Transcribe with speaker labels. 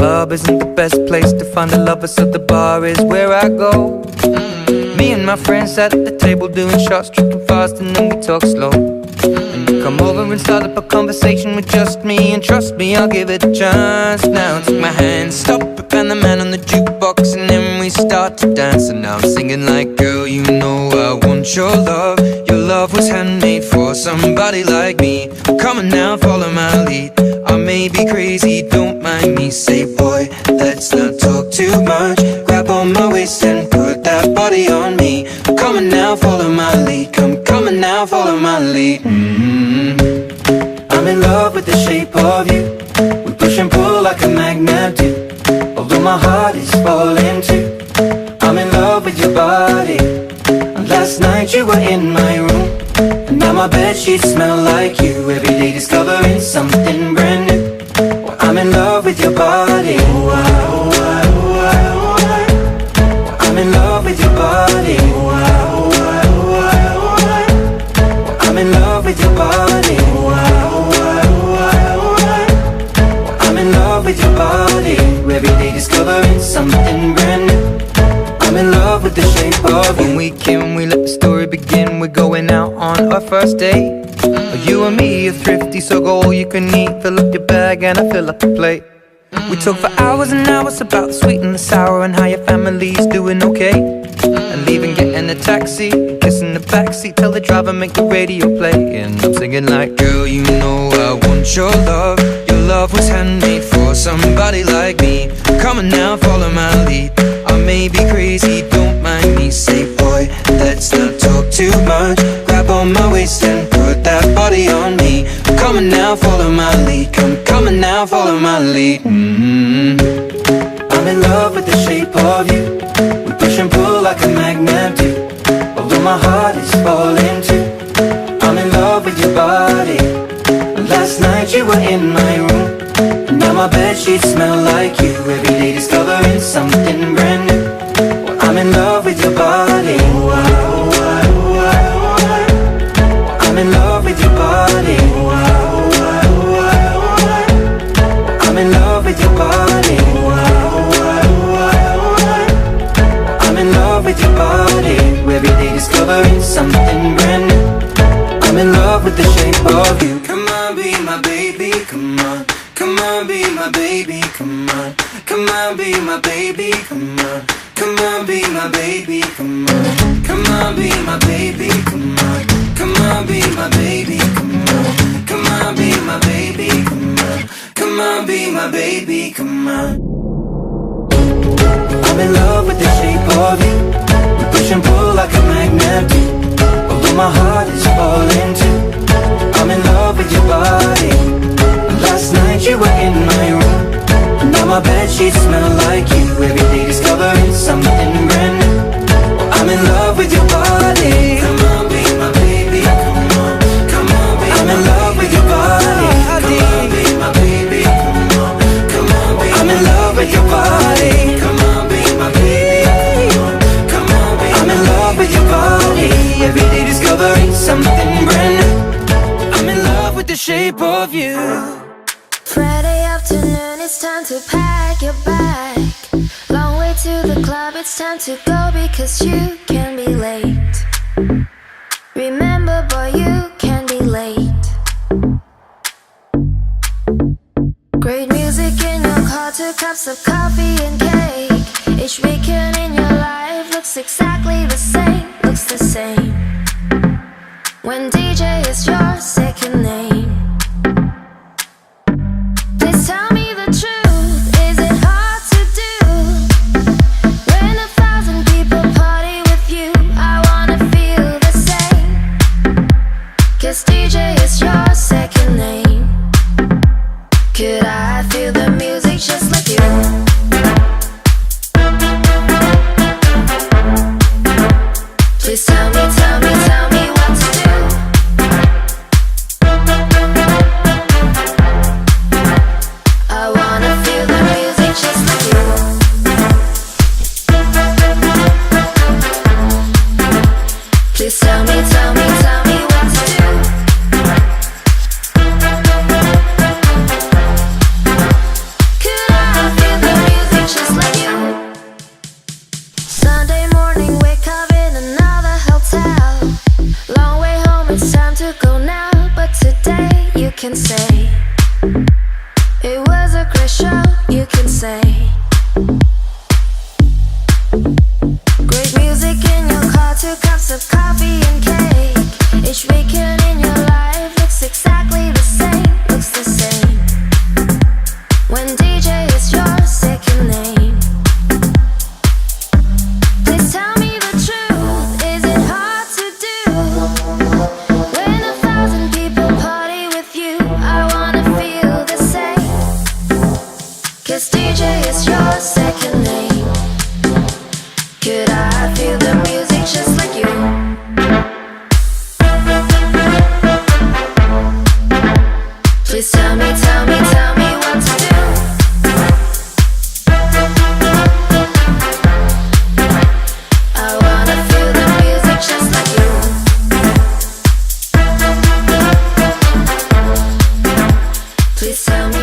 Speaker 1: club isn't the best place to find a lover, so the bar is where I go. Me and my friends at the table doing shots, tripping fast, and then we talk slow. And you come over and start up a conversation with just me, and trust me, I'll give it a chance. Now take my hand, stop it, and the man on the jukebox, and then we start to dance. And now I'm singing like, girl, you know I want your love. Your love was handmade for somebody like me. Come on now, follow my lead. I may be crazy, don't mind me. Say, boy, let's not talk too much. Grab on my waist and put that body on me. Come on now, follow my lead. Come on now, follow my lead. I'm in love with the shape of you. We push and pull like a magnet do. Although my heart is falling too. I'm in love with your body. Last night you were in my room, and now my bedsheets smell like you. Every day discovering something brand new. Well, I'm in love with your body. I'm in love with your body. I'm in love with your body. I'm in love with your body. Every day discovering something brand new. I'm in love with the shape of you. When we came, we let the story begin. We're going out on our first date. You and me are thrifty, so go all you can eat. Fill up your bag and I fill up the plate. We talk for hours and hours about the sweet and the sour, and how your family's doing okay. And leaving, getting a taxi, kissing the backseat, tell the driver make the radio play. And I'm singing like, girl, you know I want your love. Your love was handmade for somebody like me. Come on now, follow my lead. I may be crazy, don't mind me. Say, boy, let's not talk too much. Grab on my waist and put that body on me. Come on now, follow my lead. Come on now, follow my lead. I'm in love with the shape of you. We push and pull like a magnet do. Although my heart is falling too. I'm in love with your body. Last night you were in my room, and now my bedsheets smell like you. Every day discovering something brand new. Well, I'm in love with your body. I'm in love with your body. I'm in love with your body. I'm in love with your body. Every day discovering something brand new. I'm in love with the shape of you. Come on, be my baby, come on. Come on, be my baby, come on. Come on, be my baby, come on. Come on, be my baby, come on. Come on, be my baby, come on. Come on, be my baby, come on. Come on, be my baby, come on. Come on, be my baby, come on. I'm in love with the shape of you. We push and pull like a magnet do. Although my heart is falling too. I'm in love with your body. Last night you were in my room, and now my bedsheets smell like you. Every day discovering something brand new. I'm in love with your body. Come on, be my baby, come on. Come on, be I'm in love with your body. Come on, be my baby, come on. Come on, be I'm in love with your body. Come on, be my baby, come on. Come on, be I'm in love with your body. Every day discovering something brand new. I'm in love with the shape of you.
Speaker 2: Friday afternoon, it's time to pack your bag. Long way to the club, it's time to go because you can be late. Remember, boy, you can be late. Great music in your car, 2 cups of coffee and cake. Each weekend in your life looks exactly the same, looks the same. When DJ is your second name. Please tell me the truth, is it hard to do? When 1,000 people party with you, I wanna feel the same. 'Cause DJ is your second name. Could I feel the music just like you? Please tell me what to do. I wanna feel the music just like you. Please tell me what to do. Could I was a great show, you can say. Great music in your car, 2 cups of coffee and cake. Each weekend in your life looks exactly the same, looks the same. When DJ is your second name. Please tell me the truth, is it hard to do? When 1,000 people party with you, I wanna feel the same. 'Cause DJ is your second name. Could I feel the music just like you? Please tell me, tell me, tell me what to do. I wanna feel the music just like you. Please tell me,